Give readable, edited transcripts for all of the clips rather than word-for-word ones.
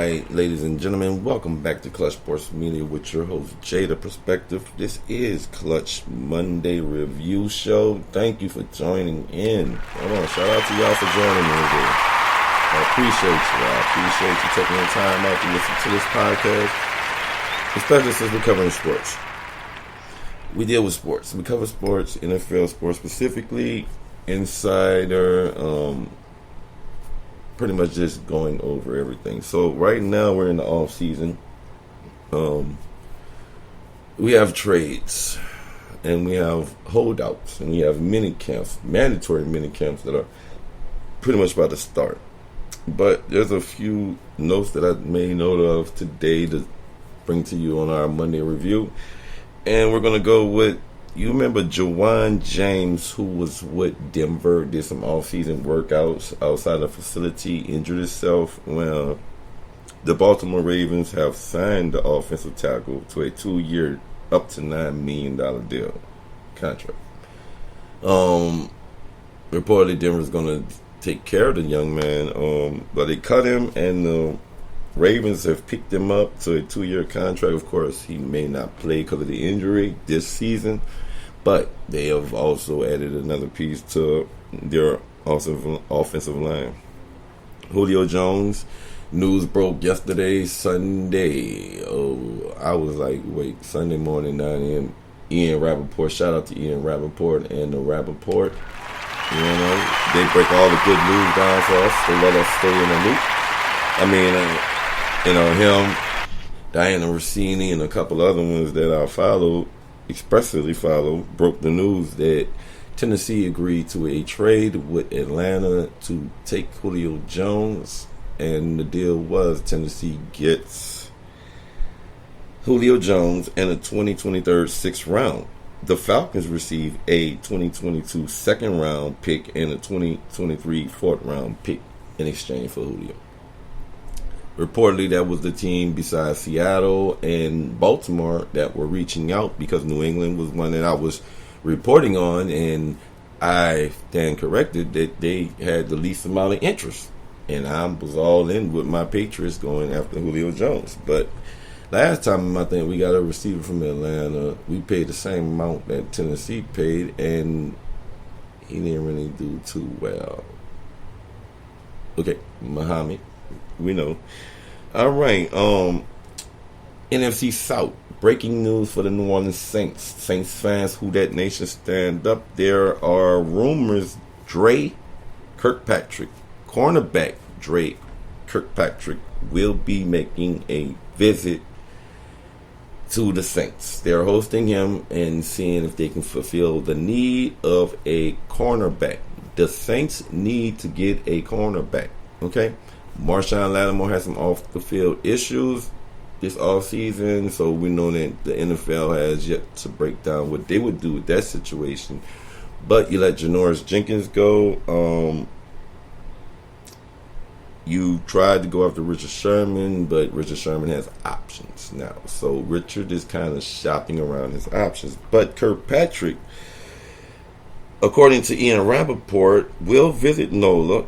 right, ladies and gentlemen, welcome back to Clutch Sports Media with your host, J the Persoective. This is Clutch Monday Review Show. Thank you for joining in. Shout out to y'all for joining me today. I appreciate you. I appreciate you taking the time out to listen to this podcast, especially since we're covering sports. We deal with sports. We cover sports, NFL sports specifically, insider, pretty much just going over everything. So right now we're in the off season. We have trades, and we have holdouts, and we have mini camps, mandatory mini camps that are pretty much about to start. But there's a few notes that I made note of today to bring to you on our Monday review, and we're gonna go with. You remember Juwan James, who was with Denver, did some off-season workouts outside the facility, injured himself. Well, the Baltimore Ravens have signed the offensive tackle to a 2-year, up to $9 million deal contract. Reportedly, Denver's going to take care of the young man, but they cut him, and the Ravens have picked him up to a 2-year contract. Of course, he may not play because of the injury this season, but they have also added another piece to their offensive line. Julio Jones, news broke yesterday, Sunday. I was like, wait, Sunday morning, 9 a.m. Ian Rappaport, shout out to Ian Rappaport and the Rappaport. You know, they break all the good news down for us to let us stay in the loop. I mean, him, Diana Rossini, and a couple other ones that I followed, expressly followed, broke the news that Tennessee agreed to a trade with Atlanta to take Julio Jones, and the deal was Tennessee gets Julio Jones and a 2023 sixth round. The Falcons receive a 2022 second round pick and a 2023 fourth round pick in exchange for Julio. Reportedly, that was the team besides Seattle and Baltimore that were reaching out, because New England was one that I was reporting on, and I stand corrected that they had the least amount of interest. And I was all in with my Patriots going after Julio Jones. But last time, I think we got a receiver from Atlanta. We paid the same amount that Tennessee paid, and he didn't really do too well. Okay, Muhammad. We know. All right. NFC South. Breaking news for the New Orleans Saints. Saints fans, who that nation, stand up. There are rumors Dre Kirkpatrick, cornerback Dre Kirkpatrick, will be making a visit to the Saints. They're hosting him and seeing if they can fulfill the need of a cornerback. The Saints need to get a cornerback. Okay? Marshawn Lattimore has some off-the-field issues this offseason, so we know that the NFL has yet to break down what they would do with that situation. But you let Janoris Jenkins go. You tried to go after Richard Sherman, but Richard Sherman has options now. So Richard is kind of shopping around his options. But Kirkpatrick, according to Ian Rappaport, will visit NOLA.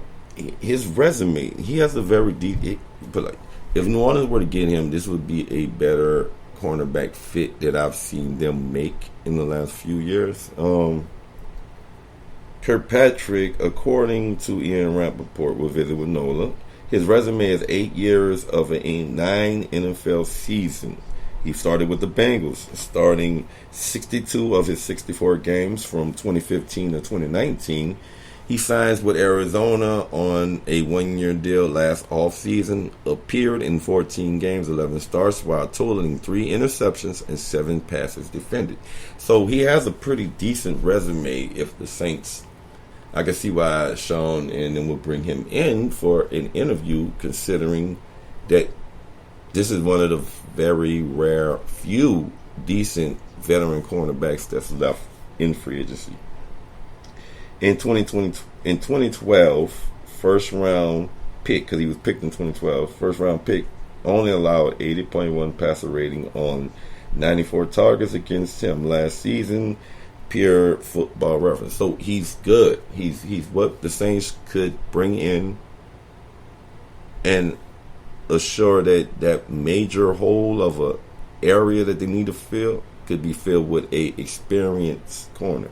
His resume, he has a very deep, but like, if New Orleans were to get him, this would be a better cornerback fit that I've seen them make in the last few years. Kirkpatrick, according to Ian Rappaport, will visit with NOLA. His resume is 8 years of a 9 NFL season. He started with the Bengals, starting 62 of his 64 games from 2015 to 2019. He signs with Arizona on a 1-year deal last offseason, appeared in 14 games, 11 starts, while totaling 3 interceptions and 7 passes defended. So he has a pretty decent resume. If the Saints, I can see why Sean and then will bring him in for an interview, considering that this is one of the very rare few decent veteran cornerbacks that's left in free agency. In 2012, first round pick, because he was picked in 2012, first round pick, only allowed 80.1 passer rating on 94 targets against him last season. Pure Football Reference. So he's good. He's what the Saints could bring in, and assure that that major hole of a area that they need to fill could be filled with a experienced corner.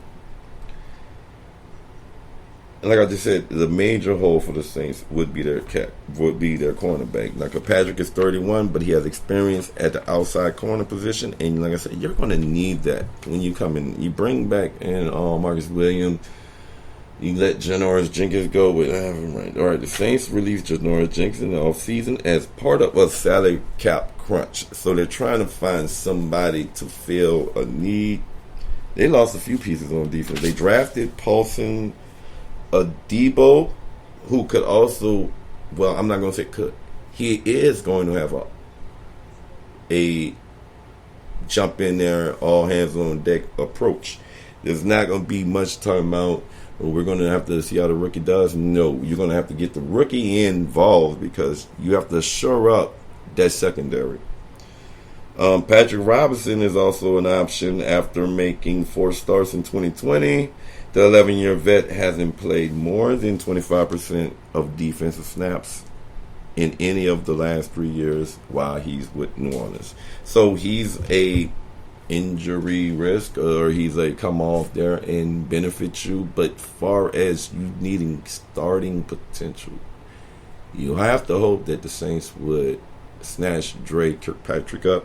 And like I just said, the major hole for the Saints would be their cornerback. Now, Kirkpatrick is 31, but he has experience at the outside corner position, and like I said, you're going to need that when you come in. You bring back in Marcus Williams. You let Janoris Jenkins go with right. All right, the Saints released Janoris Jenkins in the offseason as part of a salary cap crunch. So they're trying to find somebody to fill a need. They lost a few pieces on defense. They drafted Paulson Adebo, who could also, well, I'm not going to say could. He is going to have a jump in there, all hands on deck approach. There's not going to be much timeout. We're going to have to see how the rookie does. No, you're going to have to get the rookie involved because you have to shore up that secondary. Patrick Robinson is also an option after making 4 starts in 2020. The 11-year vet hasn't played more than 25% of defensive snaps in any of the last 3 years while he's with New Orleans. So he's a injury risk, or he's a come off there and benefit you. But far as you needing starting potential, you have to hope that the Saints would snatch Dre Kirkpatrick up.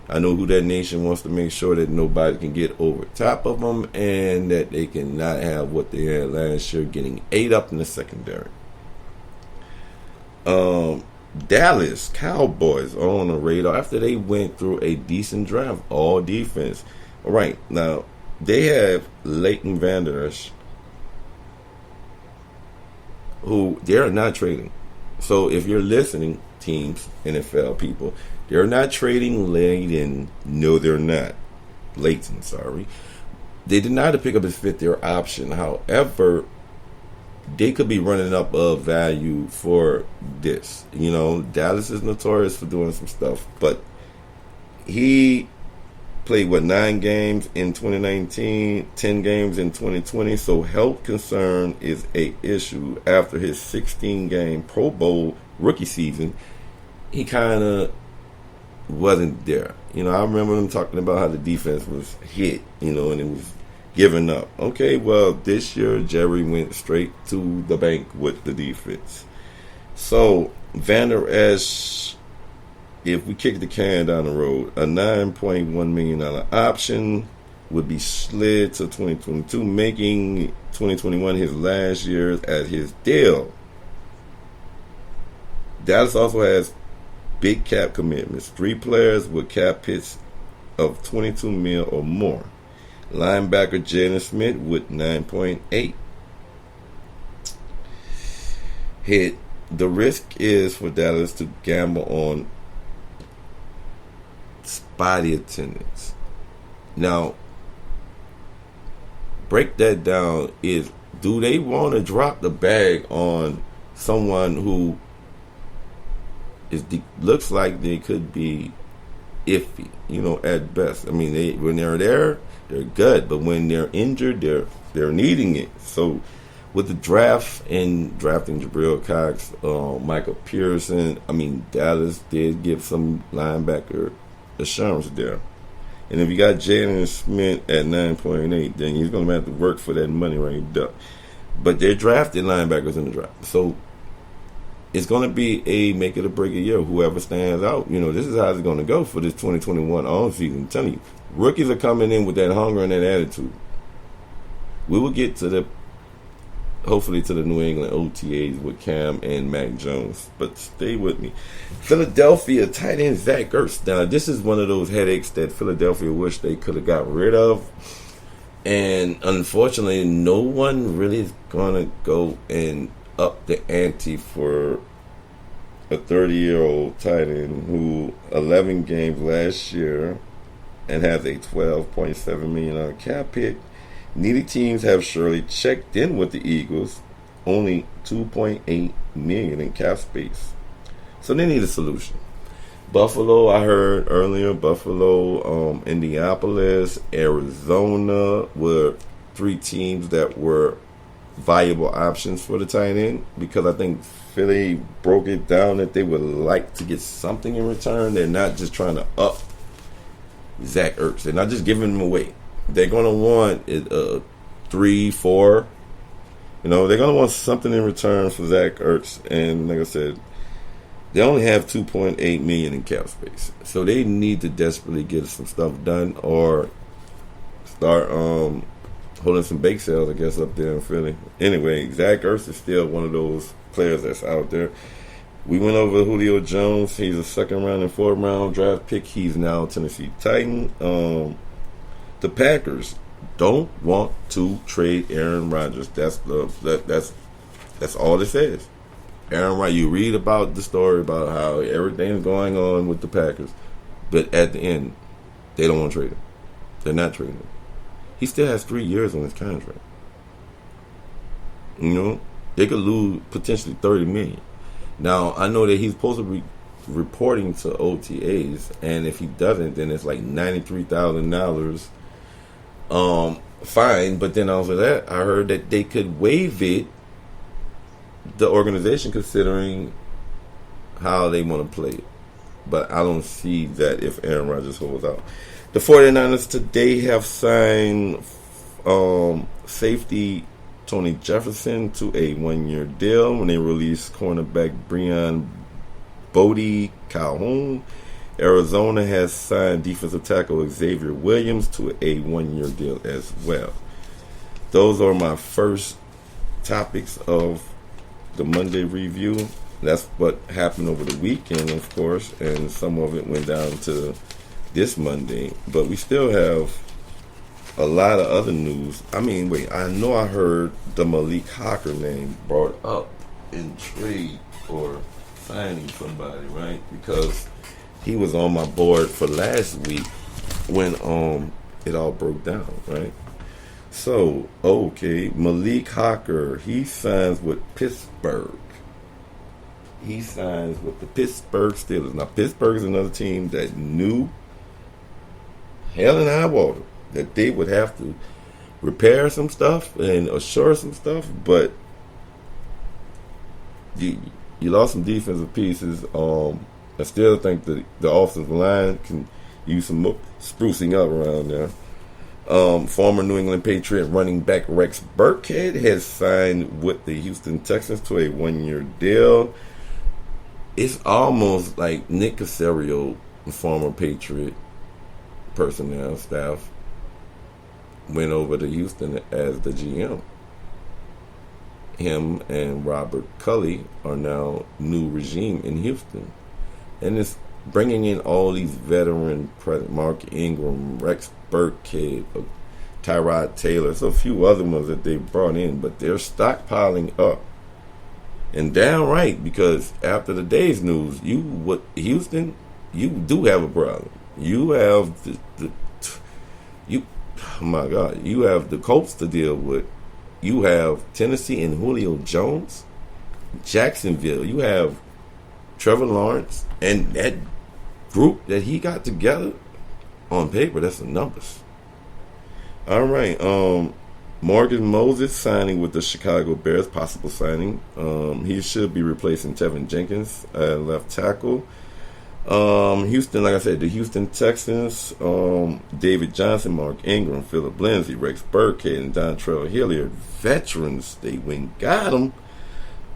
I know who that nation wants to make sure that nobody can get over top of them and that they cannot have what they had last year, getting 8 up in the secondary. Dallas Cowboys are on the radar after they went through a decent draft, all defense. All right, now they have Leighton Vander Esch, who they're not trading. So if you're listening, teams, NFL people, they're not trading Leighton. No, they're not. Leighton, sorry. They denied to pick up his 5th-year option. However, they could be running up a value for this. You know, Dallas is notorious for doing some stuff, but he played, 9 games in 2019, 10 games in 2020, so health concern is a issue. After his 16-game Pro Bowl rookie season, he kind of wasn't there. You know, I remember them talking about how the defense was hit, you know, and it was giving up. Okay, well, this year Jerry went straight to the bank with the defense. So Vander Esch, if we kick the can down the road, a $9.1 million option would be slid to 2022, making 2021 his last year at his deal. Dallas also has big cap commitments. 3 players with cap hits of $22 million or more. Linebacker Jalen Smith with 9.8 hit. The risk is for Dallas to gamble on spotty attendance. Now, break that down. Is do they want to drop the bag on someone who looks like they could be iffy, you know, at best? I mean, when they're there, they're good, but when they're injured, they're needing it. So with the draft and drafting Jabril Cox, Michael Pearson, I mean, Dallas did give some linebacker assurance there. And if you got Jalen Smith at 9.8, then he's going to have to work for that money right there. But they're drafting linebackers in the draft. So it's going to be a make it or break a year. Whoever stands out, you know, this is how it's going to go for this 2021 offseason. I'm telling you, rookies are coming in with that hunger and that attitude. We will get to hopefully to the New England OTAs with Cam and Mac Jones. But stay with me. Philadelphia tight end Zach Ertz. Now, this is one of those headaches that Philadelphia wish they could have got rid of. And unfortunately, no one really is going to go and up the ante for a 30-year-old tight end who 11 games last year and has a $12.7 million cap hit. Needy teams have surely checked in with the Eagles, only $2.8 million in cap space. So they need a solution. Buffalo, I heard earlier, Buffalo, Indianapolis, Arizona were 3 teams that were viable options for the tight end, because I think Philly broke it down that they would like to get something in return. They're not just trying to up Zach Ertz. They're not just giving him away. They're going to want 3, 4. They're going to want something in return for Zach Ertz. And like I said, they only have $2.8 million in cap space, so they need to desperately get some stuff done or start holding some bake sales, I guess, up there in Philly. Anyway, Zach Ertz is still one of those players that's out there. We went over Julio Jones. He's a 2nd round and 4th round draft pick. He's now a Tennessee Titan. The Packers don't want to trade Aaron Rodgers. That's all it says. Aaron Rodgers. You read about the story about how everything's going on with the Packers, but at the end, they don't want to trade him. They're not trading him. He still has 3 years on his contract. They could lose potentially $30 million. Now, I know that he's supposed to be reporting to OTAs, and if he doesn't, then it's like $93,000 fine. But then also that, I heard that they could waive it, the organization, considering how they want to play it. But I don't see that if Aaron Rodgers holds out. The 49ers today have signed safety Tony Jefferson to a 1-year deal when they released cornerback Breon Bodie Calhoun. Arizona has signed defensive tackle Xavier Williams to a 1-year deal as well. Those are my first topics of the Monday review. That's what happened over the weekend, of course, and some of it went down to this Monday. But we still have a lot of other news. I know I heard the Malik Hawker name brought up in trade or signing somebody, right? Because he was on my board for last week when it all broke down, right? So, okay, Malik Hawker, he signs with Pittsburgh. He signs with the Pittsburgh Steelers. Now, Pittsburgh is another team that knew hell and high water that they would have to repair some stuff and assure some stuff, but you lost some defensive pieces. I still think that the offensive line can use some sprucing up around there. Former New England Patriot running back Rex Burkhead has signed with the Houston Texans to a 1-year deal. It's almost like Nick Caserio, former Patriot personnel staff, went over to Houston as the GM. Him and Robert Culley are now new regime in Houston. And it's bringing in all these veteran, Mark Ingram, Rex Burkhead, Tyrod Taylor, so a few other ones that they brought in, but they're stockpiling up. And downright, because after the day's news, Houston, you do have a problem. You have you have the Colts to deal with. You have Tennessee and Julio Jones, Jacksonville. You have Trevor Lawrence, and that group that he got together on paper, that's the numbers. All right, Morgan Moses signing with the Chicago Bears, possible signing. He should be replacing Tevin Jenkins at left tackle. Houston, like I said, the Houston Texans, David Johnson, Mark Ingram, Phillip Lindsay, Rex Burkhead, and Dontrell Hilliard, veterans. They went got them.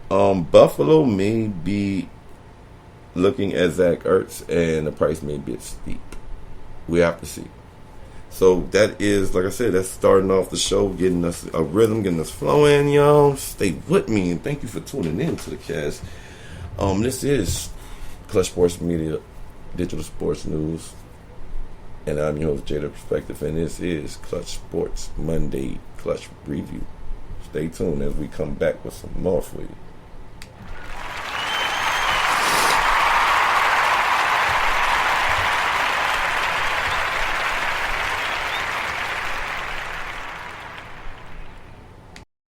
Buffalo may be looking at Zach Ertz, and the price may be steep. We have to see. So that is, like I said, that's starting off the show, getting us a rhythm, getting us flowing, y'all. Stay with me, and thank you for tuning in to the cast. This is Clutch Sports Media, digital sports news, and I'm your host, J the Persoective, and this is Clutch Sports Monday Clutch Review. Stay tuned as we come back with some more for you.